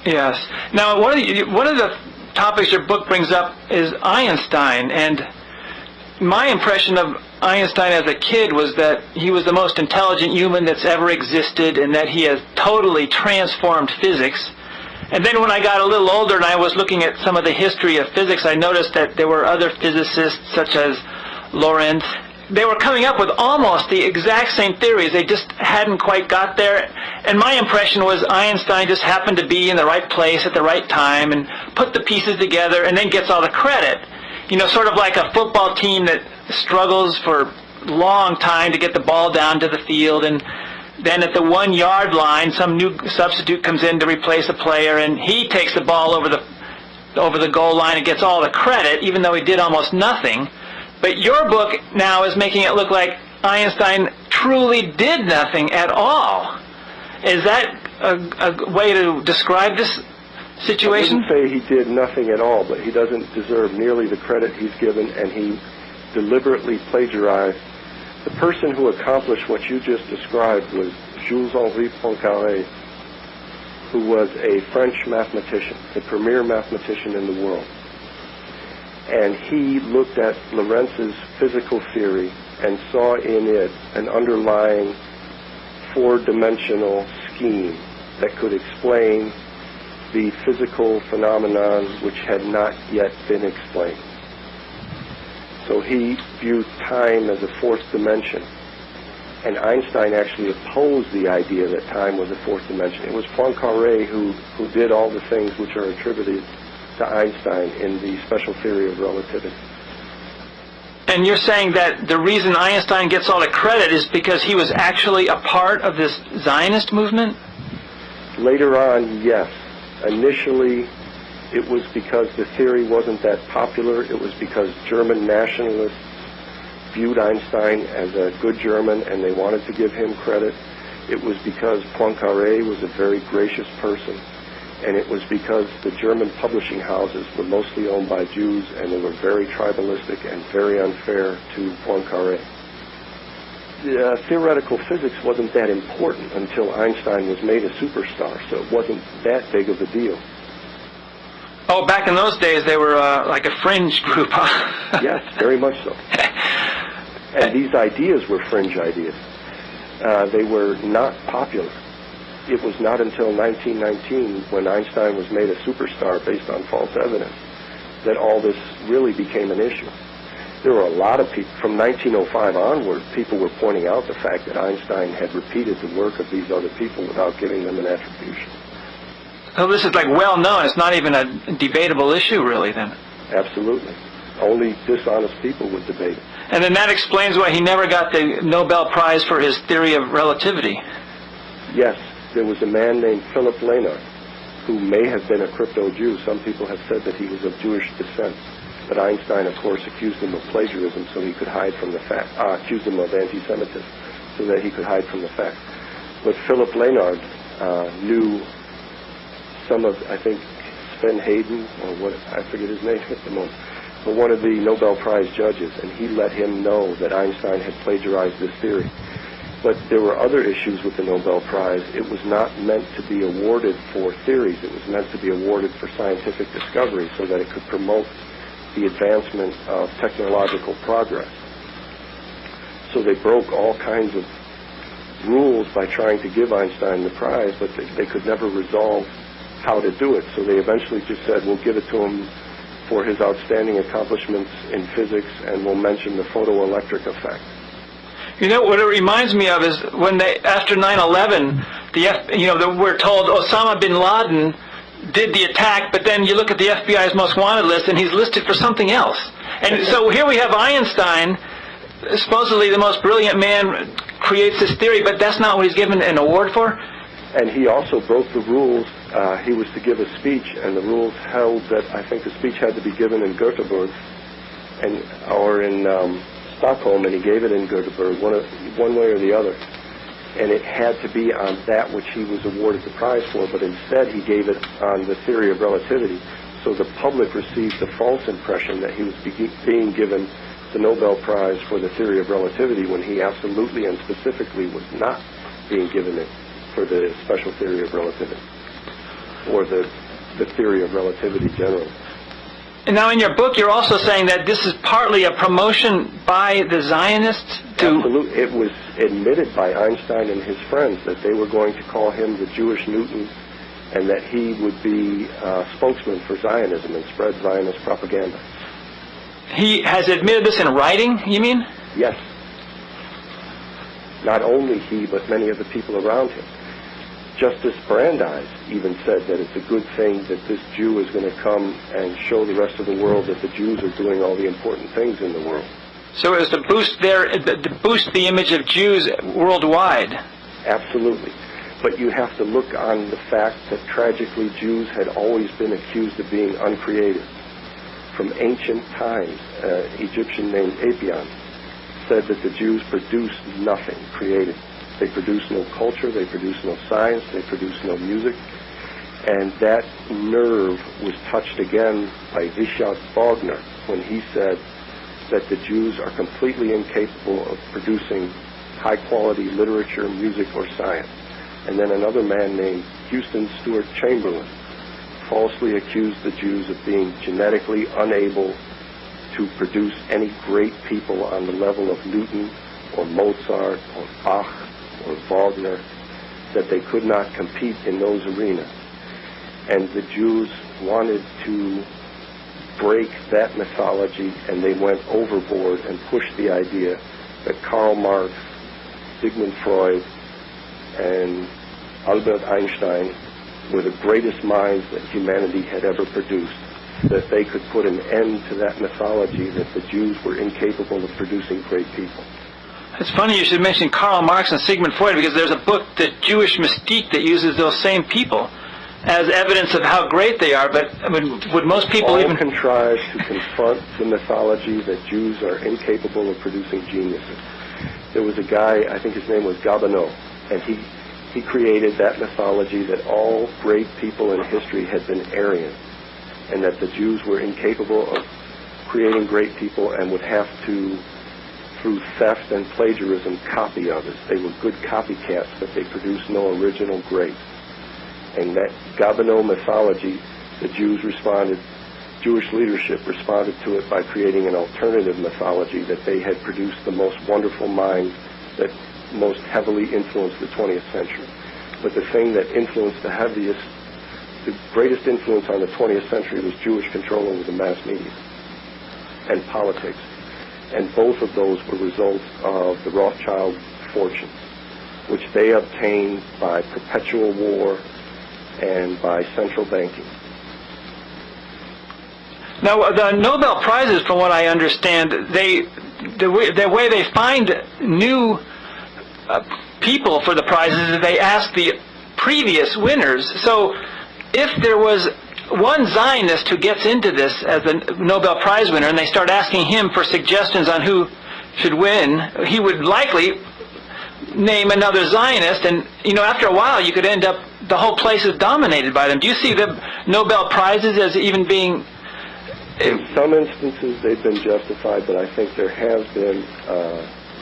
Yes. Now, one of the topics your book brings up is Einstein, and my impression of Einstein as a kid was that he was the most intelligent human that's ever existed, and that he has totally transformed physics. And then when I got a little older and I was looking at some of the history of physics, I noticed that there were other physicists, such as Lorentz. They were coming up with almost the exact same theories. They just hadn't quite got there. And my impression was Einstein just happened to be in the right place at the right time and put the pieces together and then gets all the credit. You know, sort of like a football team that struggles for a long time to get the ball down to the field, and then at the 1 yard line some new substitute comes in to replace a player, and he takes the ball over the goal line and gets all the credit, even though he did almost nothing. But your book now is making it look like Einstein truly did nothing at all. Is that a way to describe this situation? I wouldn't say he did nothing at all, but he doesn't deserve nearly the credit he's given, and he deliberately plagiarized. The person who accomplished what you just described was Jules-Henri Poincaré, who was a French mathematician, the premier mathematician in the world. And he looked at Lorentz's physical theory and saw in it an underlying four-dimensional scheme that could explain the physical phenomenon which had not yet been explained. So he viewed time as a fourth dimension. And Einstein actually opposed the idea that time was a fourth dimension. It was Poincaré who did all the things which are attributed to Einstein in the special theory of relativity. And you're saying that the reason Einstein gets all the credit is because he was actually a part of this Zionist movement? Later on, yes. Initially, it was because the theory wasn't that popular. It was because German nationalists viewed Einstein as a good German and they wanted to give him credit. It was because Poincaré was a very gracious person. And it was because the German publishing houses were mostly owned by Jews, and they were very tribalistic and very unfair to Poincaré. Theoretical physics wasn't that important until Einstein was made a superstar, so it wasn't that big of a deal. Oh, back in those days they were like a fringe group, huh? Yes, very much so. And these ideas were fringe ideas. They were not popular. It was not until 1919, when Einstein was made a superstar based on false evidence, that all this really became an issue. There were a lot of people, from 1905 onward, people were pointing out the fact that Einstein had repeated the work of these other people without giving them an attribution. So this is like well known. It's not even a debatable issue, really, then. Absolutely. Only dishonest people would debate it. And then that explains why he never got the Nobel Prize for his theory of relativity. Yes. There was a man named Philip Lenard, who may have been a crypto-Jew. Some people have said that he was of Jewish descent. But Einstein, of course, accused him of plagiarism so he could hide from the fact, accused him of anti-Semitism so that he could hide from the fact. But Philip Lenard knew some of, I think, Sven Hayden, or what, I forget his name at the moment, but one of the Nobel Prize judges, and he let him know that Einstein had plagiarized this theory. But there were other issues with the Nobel Prize. It was not meant to be awarded for theories. It was meant to be awarded for scientific discovery so that it could promote the advancement of technological progress. So they broke all kinds of rules by trying to give Einstein the prize, but they could never resolve how to do it. So they eventually just said, we'll give it to him for his outstanding accomplishments in physics, and we'll mention the photoelectric effect. You know, what it reminds me of is when they, after 9/11, we're told Osama bin Laden did the attack, but then you look at the FBI's most wanted list and he's listed for something else. And so here we have Einstein, supposedly the most brilliant man, creates this theory, but that's not what he's given an award for. And he also broke the rules. He was to give a speech, and the rules held that I think the speech had to be given in Göteborg or in Stockholm, and he gave it in Göteborg, one way or the other. And it had to be on that which he was awarded the prize for, but instead he gave it on the theory of relativity. So the public received the false impression that he was being given the Nobel Prize for the theory of relativity, when he absolutely and specifically was not being given it for the special theory of relativity, or or the theory of relativity generally. And now in your book, you're also saying that this is partly a promotion by the Zionists to... Absolutely. It was admitted by Einstein and his friends that they were going to call him the Jewish Newton, and that he would be a spokesman for Zionism and spread Zionist propaganda. He has admitted this in writing, you mean? Yes. Not only he, but many of the people around him. Justice Brandeis even said that it's a good thing that this Jew is going to come and show the rest of the world that the Jews are doing all the important things in the world. So it was to boost the image of Jews worldwide. Absolutely. But you have to look on the fact that tragically Jews had always been accused of being uncreative. From ancient times, an Egyptian named Apion said that the Jews produced nothing creative. They produce no culture, they produce no science, they produce no music. And that nerve was touched again by Richard Wagner when he said that the Jews are completely incapable of producing high-quality literature, music, or science. And then another man named Houston Stewart Chamberlain falsely accused the Jews of being genetically unable to produce any great people on the level of Newton or Mozart or Bach or Wagner, that they could not compete in those arenas. And the Jews wanted to break that mythology, and they went overboard and pushed the idea that Karl Marx, Sigmund Freud, and Albert Einstein were the greatest minds that humanity had ever produced, that they could put an end to that mythology that the Jews were incapable of producing great people. It's funny you should mention Karl Marx and Sigmund Freud, because there's a book, The Jewish Mystique, that uses those same people as evidence of how great they are. But I mean, would most people all even contrive to confront the mythology that Jews are incapable of producing geniuses? There was a guy, I think his name was Gobineau, and he created that mythology that all great people in history had been Aryan, and that the Jews were incapable of creating great people and would have to, through theft and plagiarism, copy others. They were good copycats, but they produced no original great. And that Gobineau mythology, the Jewish leadership responded to it by creating an alternative mythology that they had produced the most wonderful minds that most heavily influenced the 20th century. But the thing that influenced the greatest influence on the 20th century was Jewish control over the mass media and politics. And both of those were results of the Rothschild fortunes, which they obtained by perpetual war and by central banking. Now, the Nobel Prizes, from what I understand, the way they find new people for the prizes is they ask the previous winners. So if there was one Zionist who gets into this as a Nobel Prize winner and they start asking him for suggestions on who should win, he would likely name another Zionist, and after a while you could end up, the whole place is dominated by them. Do you see the Nobel Prizes as even being... In some instances they've been justified, but I think there has been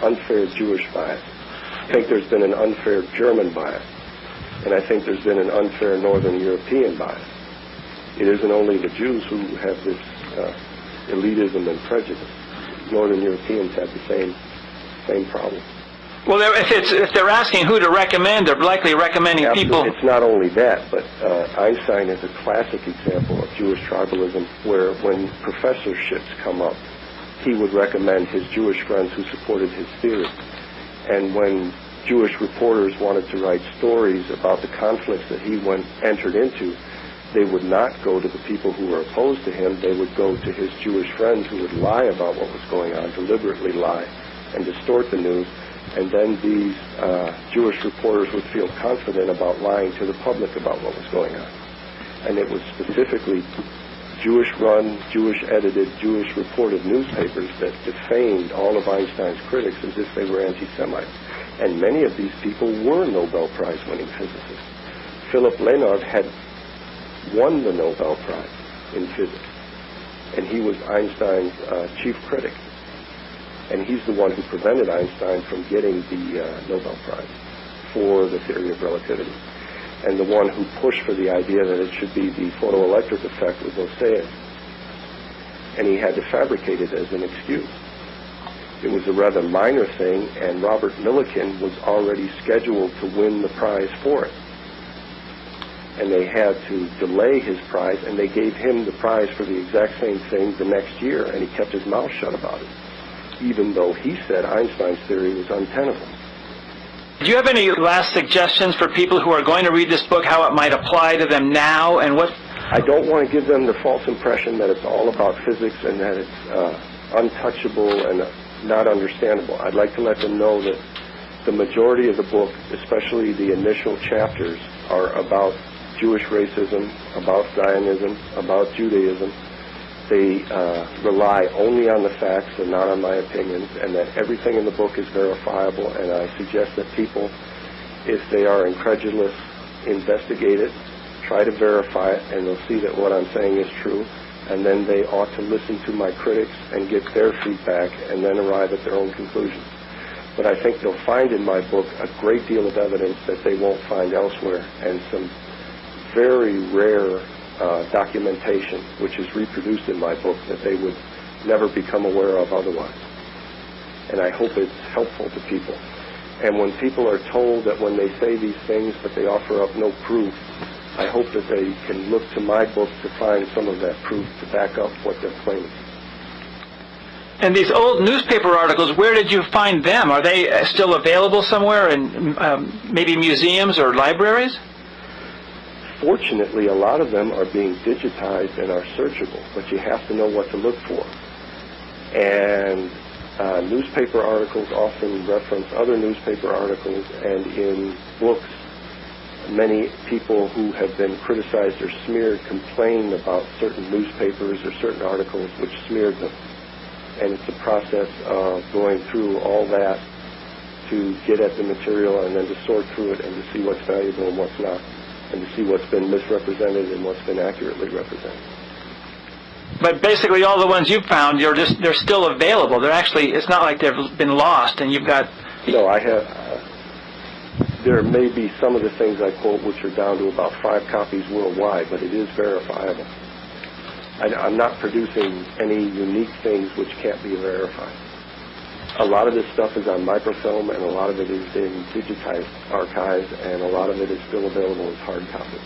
unfair Jewish bias. I think there's been an unfair German bias, and I think there's been an unfair Northern European bias. It isn't only the Jews who have this elitism and prejudice. Northern Europeans have the same problem. Well, if they're asking who to recommend, they're likely recommending people... It's not only that, but Einstein is a classic example of Jewish tribalism, where when professorships come up, he would recommend his Jewish friends who supported his theory. And when Jewish reporters wanted to write stories about the conflicts that he entered into, they would not go to the people who were opposed to him. They would go to his Jewish friends who would lie about what was going on, deliberately lie and distort the news. And then these Jewish reporters would feel confident about lying to the public about what was going on. And it was specifically Jewish-run, Jewish-edited, Jewish-reported newspapers that defamed all of Einstein's critics as if they were anti-Semites. And many of these people were Nobel Prize-winning physicists. Philip Lenard had won the Nobel Prize in physics, and he was Einstein's chief critic. And he's the one who prevented Einstein from getting the Nobel Prize for the theory of relativity. And the one who pushed for the idea that it should be the photoelectric effect was Osseus. And he had to fabricate it as an excuse. It was a rather minor thing, and Robert Millikan was already scheduled to win the prize for it. And they had to delay his prize, and they gave him the prize for the exact same thing the next year, and he kept his mouth shut about it, even though he said Einstein's theory was untenable. Do you have any last suggestions for people who are going to read this book, how it might apply to them now, and what... I don't want to give them the false impression that it's all about physics and that it's untouchable and not understandable. I'd like to let them know that the majority of the book, especially the initial chapters, are about Jewish racism, about Zionism, about Judaism. They rely only on the facts and not on my opinions, and that everything in the book is verifiable, and I suggest that people, if they are incredulous, investigate it, try to verify it, and they'll see that what I'm saying is true, and then they ought to listen to my critics and get their feedback and then arrive at their own conclusions. But I think they'll find in my book a great deal of evidence that they won't find elsewhere, and some very rare documentation, which is reproduced in my book, that they would never become aware of otherwise. And I hope it's helpful to people. And when people are told that when they say these things but they offer up no proof, I hope that they can look to my book to find some of that proof to back up what they're claiming. And these old newspaper articles, where did you find them? Are they still available somewhere in maybe museums or libraries? Fortunately, a lot of them are being digitized and are searchable, but you have to know what to look for. And newspaper articles often reference other newspaper articles, and in books, many people who have been criticized or smeared complain about certain newspapers or certain articles which smeared them. And it's a process of going through all that to get at the material and then to sort through it and to see what's valuable and what's not, and to see what's been misrepresented and what's been accurately represented. But basically all the ones you've found, they're still available. They're actually, it's not like they've been lost and you've got... No, I have... there may be some of the things I quote which are down to about 5 copies worldwide, but it is verifiable. I'm not producing any unique things which can't be verified. A lot of this stuff is on microfilm, and a lot of it is in digitized archives, and a lot of it is still available as hard copies.